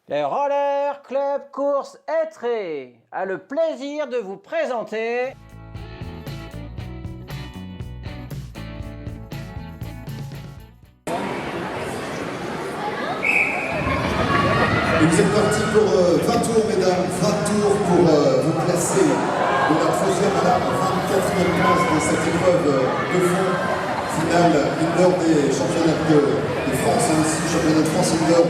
Le Roller Club Course Étré a le plaisir de vous présenter Et vous êtes partis pour 20 tours, mesdames, 20 tours pour vous placer de la 3e à la 24e place dans cette épreuve de fond finale indoor des championnats de France, ainsi championnat de France indoor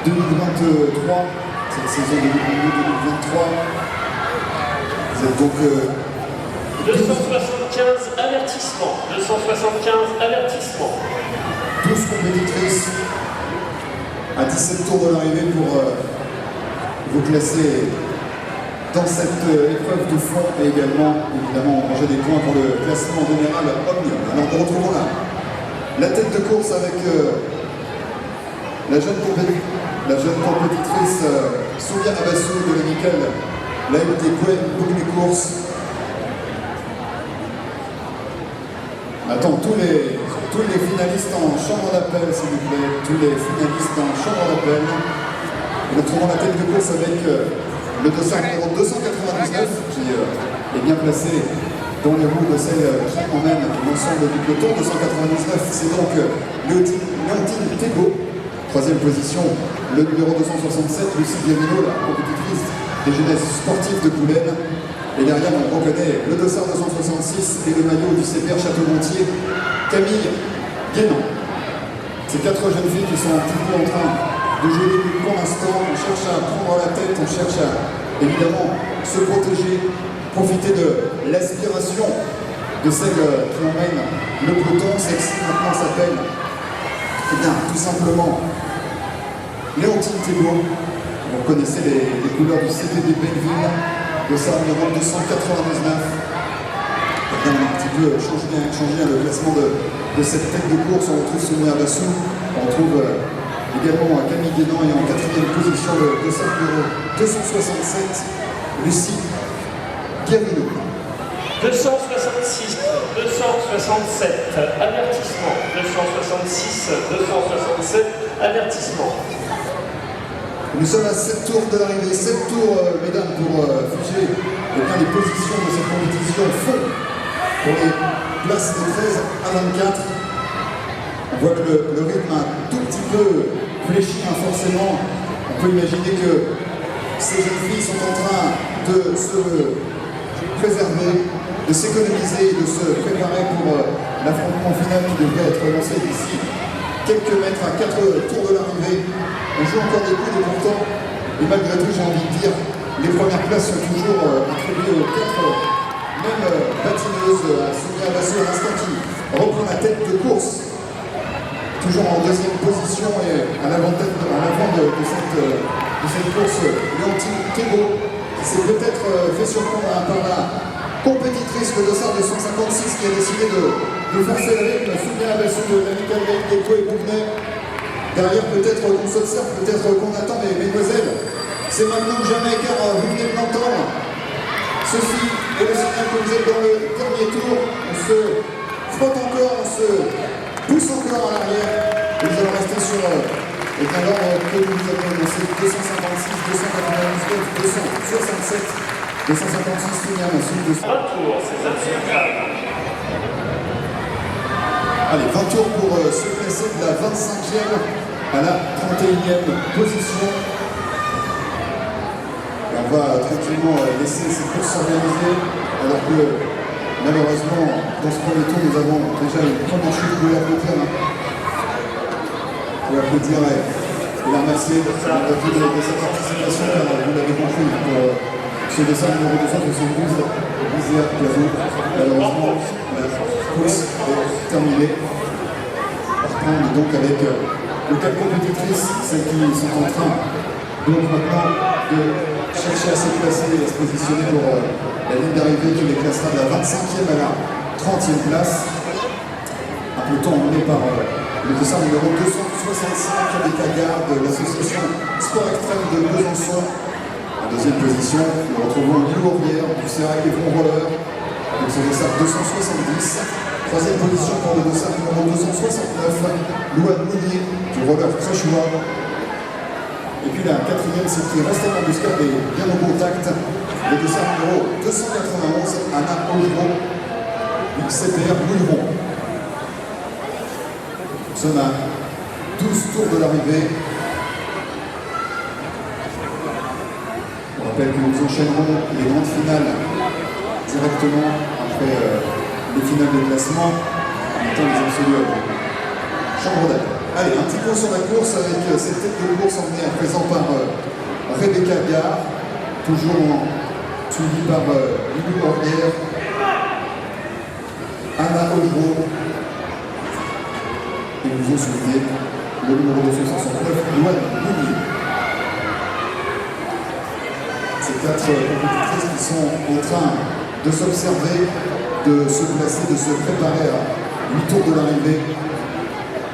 2023, cette saison 2022-2023. Vous êtes donc 275 avertissements, 12 compétitrices à 17 tours de l'arrivée pour vous classer dans cette épreuve de fond et également, évidemment, ranger des points pour le classement général Omnium. Alors nous retrouvons là la tête de course avec la jeune compétitrice Soumia Abassou de l'amicale, la MT Bougne Course. Attends, tous les finalistes en chambre d'appel, s'il vous plaît. Tous les finalistes en chambre d'appel. Nous retrouvons la tête de course avec le dossard numéro 299, qui est bien placé dans les roues de celle qui emmène l'ensemble du peloton. 299, c'est donc Léontine Thébault. 3e position, le numéro 267, Lucie Guévino, la compétitrice des jeunesse sportives de Boulogne. Et derrière, on reconnaît le dossard 266 et le maillot du CPR Château-Gontier, Camille Guénon. Ces 4 jeunes filles qui sont un petit peu en train de jouer pour l'instant. On cherche à prendre la tête, on cherche à évidemment se protéger, profiter de l'aspiration de celle qui emmène le peloton. Celle-ci maintenant s'appelle, eh bien, tout simplement Léontine Thébault. Vous connaissez les couleurs du CTD Belleville, de sa numéro 299. On a un petit peu changé le classement de cette tête de course. On retrouve Soumia Abassou, on retrouve également Camille Guénon et en 4e position le dossard numéro 267, Lucie Guévino. 266, 267 avertissements, 266, 267 avertissements. Nous sommes à 7 tours de l'arrivée, 7 tours, mesdames, pour figer les positions de cette compétition fond pour les places de 13 à 24. On voit que le rythme a un tout petit peu fléchi, forcément. On peut imaginer que ces jeunes filles sont en train de se préserver, de s'économiser, de se préparer pour l'affrontement final qui devrait être lancé d'ici quelques mètres, à 4 tours de l'arrivée. On joue encore des coups, et pourtant, et malgré tout, j'ai envie de dire, les premières places sont toujours attribuées aux 4 mêmes patineuses. Soumia Abassou à l'instant qui reprend la tête de course, toujours en 2e position et à l'avant de cette course, Léontine Thébault, qui s'est peut-être fait surprendre par la compétitrice, le dossard de 156, qui a décidé de forcer le rythme. Soumia Abassou de l'amicale des et Bougnay. Derrière, peut-être qu'on s'observe, peut-être qu'on attend, mais mesdemoiselles, c'est maintenant que jamais, car vous venez de l'entendre. Ceci est le signal que vous êtes dans le dernier tour. On se frotte encore, on se pousse encore à l'arrière. Et nous allons rester sur l'ordre que nous avons annoncé 256, 299, 267, 256, Soumia Abassou. Retour, c'est absolument. Allez, 20 tours pour se placer de la 25e à la 31e position. Et on va tranquillement laisser ces courses s'organiser, alors que malheureusement, dans ce premier tour, nous avons déjà une première chute. Vous pouvez applaudir. Vous pouvez applaudir et la remercier de sa participation, car vous l'avez compris, pour ce dessin numéro 272, Bizet Plateau. Malheureusement, la course est terminée. Donc avec les 4 compétitrices, celles qui sont en train donc maintenant de chercher à se placer et à se positionner pour la ligne d'arrivée qui les classera de la 25e à la 30e place. Un peloton emmené par le dossard numéro 265 avec la garde de l'association Sport Extrême de Besançon. En 2e position, nous retrouvons Lille Ourbière du Serac Évron Roller avec son dossard 270. 3e position pour le dossard numéro 269, Louane Mounier du roller Créchois. Et puis la quatrième, c'est qui reste en embuscade et bien au contact. Le dossard numéro 291, Anna Augereau, du CPR Bouilleron. Nous sommes à 12 tours de l'arrivée. On rappelle que nous enchaînerons les grandes finales directement après les finales de classement, en mettant les absolus à chambre d'appel. Allez, un petit peu sur la course avec cette tête de course emmenée à présent par Rebecca Gare, toujours suivie par Lulu Ornière, Anna Augereau, et vous vous souvenez, le numéro 269, Louane Mounier. Ces quatre compétitrices qui sont en train de s'observer, de se placer, de se préparer à 8 tours de l'arrivée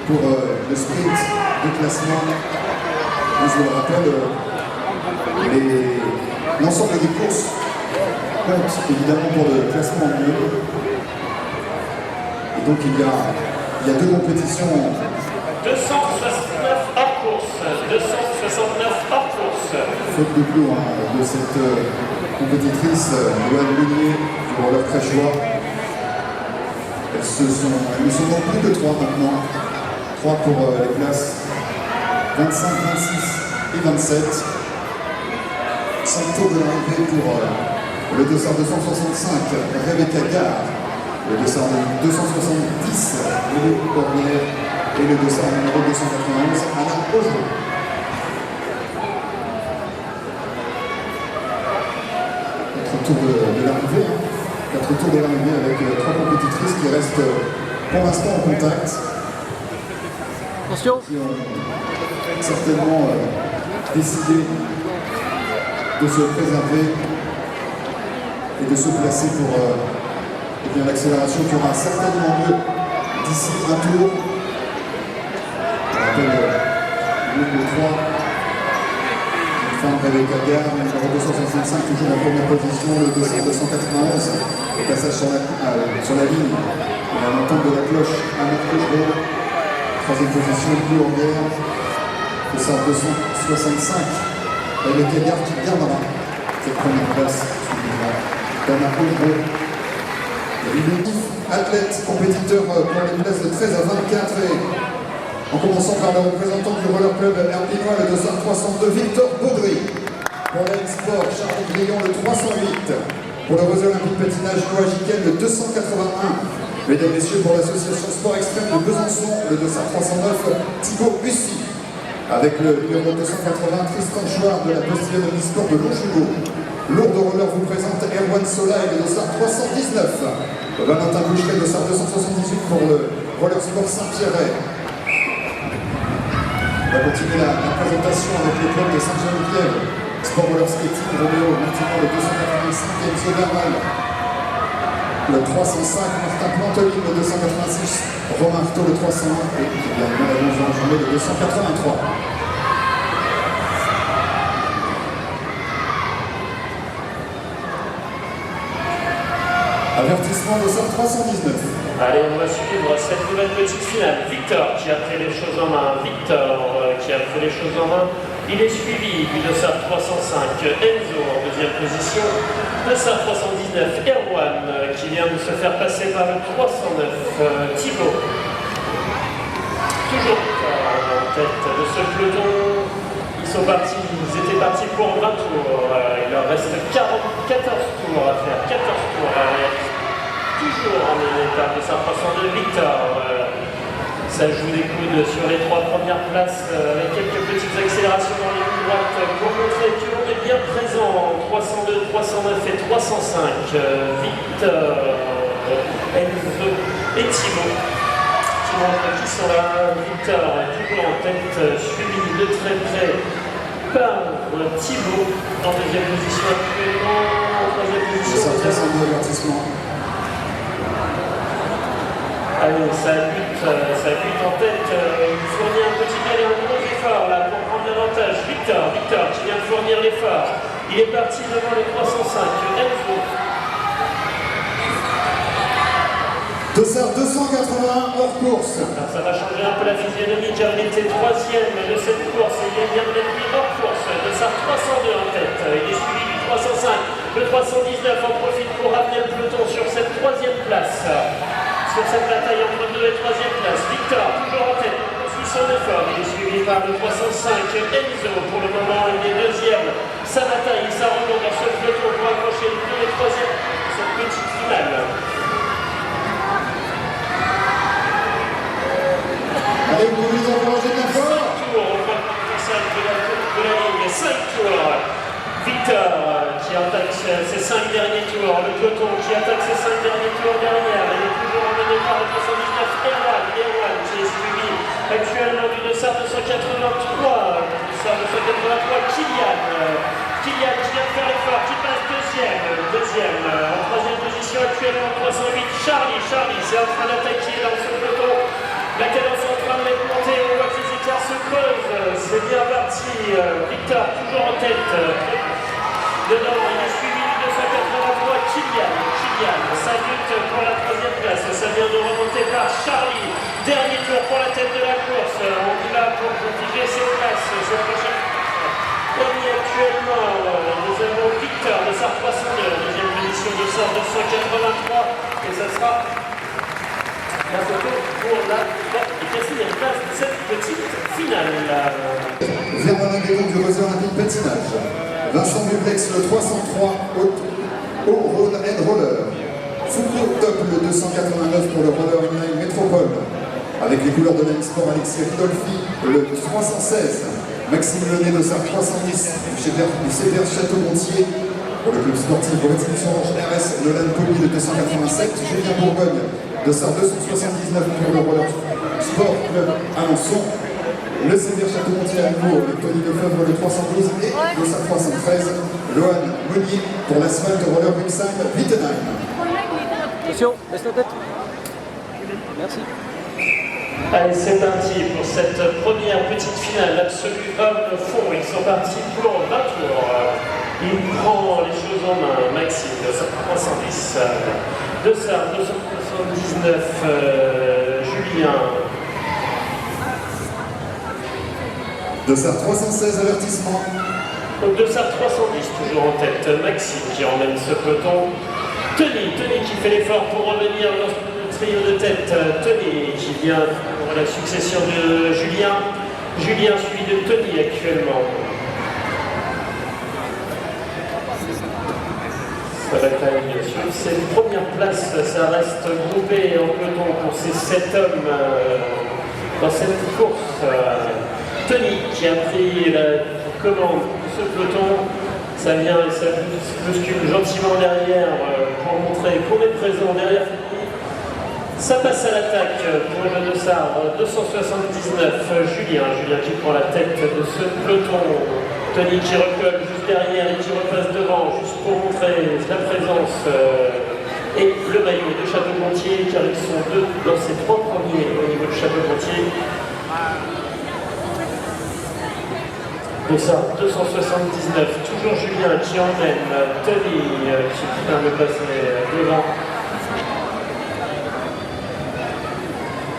pour le sprint de classement. Je vous le rappelle, l'ensemble des courses compte évidemment pour le classement en bleu. Et donc il y a deux compétitions. 269 hors course. 269 hors course. Faute de plus de cette compétitrice, Louane Mounier, du roller Créchois. Elles ne sont donc plus que 3 maintenant. 3 pour les places 25, 26 et 27. 5 tours de l'arrivée pour le dossard 265, Rebecca Gare. Le dossard 270, Lulu Ornière. Et le dossard numéro 291, Anna Augereau. Quatre tours de l'arrivée. 4 tours de l'arrivée avec 3 compétitrices qui restent pour l'instant en contact. Attention. Qui ont certainement décidé de se préserver et de se placer pour l'accélération qui aura certainement lieu d'ici un tour. Le numéro 3, une femme Rebecca Gare, le numéro 265 toujours en première position, le 291, le passage sur la ligne, et à l'entente de la cloche, Anna Augereau, troisième position, Lulu Ornière, le dossard 265, Rebecca Gare qui gardera cette première place, Anna Augereau. Athlète, compétiteur pour les places de 13 à 24 et en commençant par le représentant du roller club herbinois, le dossard 302, Victor Baudry. Pour l'E-Sport, Charles Grillon, le 308. Pour le Rosé Olympique Patinage, Noah Giquel, le 281. Mesdames et messieurs, pour l'association Sport Extrême de Besançon, le dossard 309, Thibaut Bussy. Avec le numéro 280, Tristan Chouard de la postillonne Omnisport de Longjumeau. Lourd de roller vous présente Erwan Sola et le dossard 319. Valentin Boucheret, dossard 278 pour le roller sport Saint-Pierre. On va continuer la présentation avec le club de Saint-Jean-Michel. Sport roller skating, Roméo Martineau, le 285, Enzo Bernal. Le 305, Martin Planteline, le 286, Romain Artaud, le 301, et également la Jean Journet, le 283. Avertissement de 319. Allez, on va suivre cette nouvelle petite finale. Victor qui a pris les choses en main. Il est suivi du dossard 305, Enzo en deuxième position. Dossard 319, Erwan qui vient de se faire passer par le 309, Thibaut. Toujours en tête de ce peloton. Ils étaient partis pour 20 tours. Il leur reste 14 tours à faire. 14 tours à réaliser. Toujours en étape de Saint-François de Victor. Ça joue des coudes sur les 3 premières places avec quelques petites accélérations dans les lignes droites pour montrer que l'on est bien présent. 302, 309 et 305. Victor, Enzo et Thibaut qui montrent qui sont là. Victor toujours en tête, suivi de très près par Thibaut en deuxième position actuellement. En troisième position. Allez, ça bute en tête. Il fournit un petit peu un gros effort là pour prendre l'avantage. Victor qui vient de fournir l'effort. Il est parti devant le 305. Enzo. Dossard 281 hors course. Alors, ça va changer un peu la physionomie car il était troisième de cette course et il vient de mettre hors course. 319 en profite pour ramener le peloton sur cette troisième place. Sur cette bataille entre 2 et 3e place. Victor, toujours en tête, suit son effort. Il est suivi par le 305 Enzo. Pour le moment, il est deuxième. Sa bataille, sa remonte dans ce peloton pour accrocher le 2 et 3e. Cette petite finale. Allez, vous pouvez les encourager bien fort. 5 tours, on voit de la ligne. 5 tours. Victor qui attaque ses 5 derniers tours. Le peloton qui attaque ses 5 derniers tours derrière. Il est toujours emmené par le 319 Erwan qui est suivi actuellement du Dossard 283. Dossard 283 Kylian qui vient de faire l'effort, qui passe deuxième. En troisième position actuellement 308 Charlie c'est en train d'attaquer dans ce peloton. La cadence est en train de l'être montée, on voit que les écarts se creusent, c'est bien parti. Victor toujours en tête. Dedans, il est suivi du 283 Kylian, ça lutte pour la troisième place, ça vient de remonter par Charlie. Dernier tour pour la tête de la course, on est là pour protéger ses places, cette prochaine. Premier actuellement, nous avons Victor de Sart 302, deuxième position de Sart 283, et ça sera la photo pour la quatrième place de cette petite finale. Vernon Guédon du Réseau Olympique Patinage. Vincent Duplex le 303 au Road and Roller. Foucault Top le 289 pour le Roller Inline Métropole. Avec les couleurs de l'Aim Sport, Alexis Ridolfi le 316. Maxime Lenet de Sart 310 du CPR Château-Gontier. Pour le club sportif de Rétribution Orange RS, Nolan Poli de 287. Julien Bourgogne de Sart 279 pour le Roller Sport Club Alençon. Le CPR Château-Gontier à nouveau, avec Tony Lefebvre le 312 et le Sart 313. Lohan Monnier pour l'Asphalt Roller Wixheim Wittenheim. Attention, laisse la tête. Merci. Allez, c'est parti pour cette première petite finale absolue homme-fond. Ils sont partis pour 20 tours. Il prend les choses en main. Maxime de Sart 310, de Sart 279, Julien. De Sart 316, avertissement. Donc de Sart 310, toujours en tête, Maxime qui emmène ce peloton. Tony qui fait l'effort pour revenir dans le trio de tête. Tony qui vient pour la succession de Julien. Julien suivi de Tony actuellement. Sa bataille sur cette première place, ça reste groupé en peloton pour ces 7 hommes dans cette course. Tony qui a pris la commande de ce peloton, ça vient et ça bouscule gentiment derrière pour montrer qu'on est présent derrière. Ça passe à l'attaque pour le Dossard 279, Julien qui prend la tête de ce peloton. Tony qui recolle juste derrière et qui repasse devant, juste pour montrer la présence. Et le maillot de Château-Gontier, car ils sont deux dans ces 3 premiers au niveau de Château-Gontier. Dossard 279, toujours Julien qui emmène Tony qui vient de passer devant.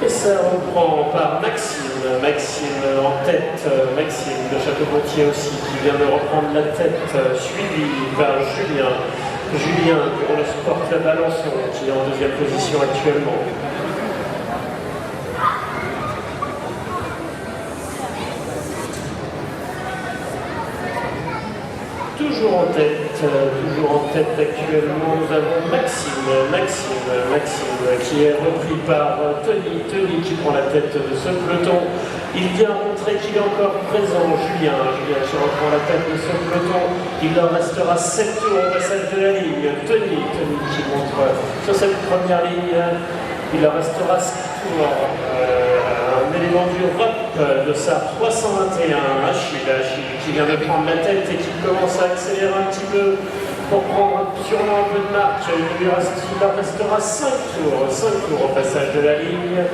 Et ça reprend par Maxime en tête, Maxime de Château-Gontier aussi qui vient de reprendre la tête, suivi par Julien pour le Sport Club Alençon qui est en deuxième position actuellement. Toujours en tête actuellement, nous avons Maxime qui est repris par Tony qui prend la tête de ce peloton. Il vient montrer qu'il est encore présent, Julien qui reprend la tête de ce peloton. Il leur restera 7 tours au passage de la ligne. Tony qui montre sur cette première ligne. Il leur restera 7 tours. Un élément du ROP de Sart 321, Achille qui vient de prendre la tête et qui commence à accélérer un petit peu pour prendre sûrement un peu de marque. Il leur restera 5 tours au passage de la ligne.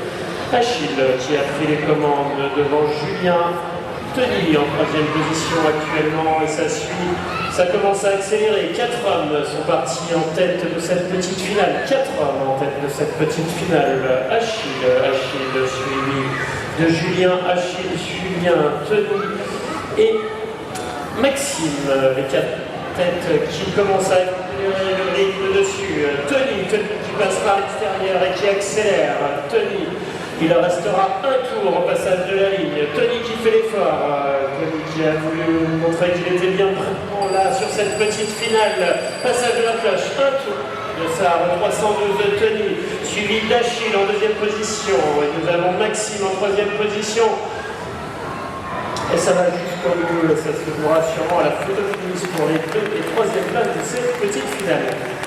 Achille qui a pris les commandes devant Julien. Tony en 3e position actuellement et ça commence à accélérer. 4 hommes sont partis en tête de cette petite finale. 4 hommes en tête de cette petite finale. Achille suivi de Julien, Tony et Maxime. Les 4 têtes qui commencent à récupérer le rythme dessus. Tony qui passe par l'extérieur et qui accélère. Tony, il restera un tour au passage de la ligne. Tony qui fait l'effort. Tony qui a voulu montrer qu'il était bien présent là sur cette petite finale. Passage de la cloche, un tour de Sarre, 312 de Tony, suivi d'Achille en deuxième position. Et nous avons Maxime en troisième position. Et ça va jusqu'au bout, ça se jouera sûrement à la photo finish pour les 2 et 3e places de cette petite finale.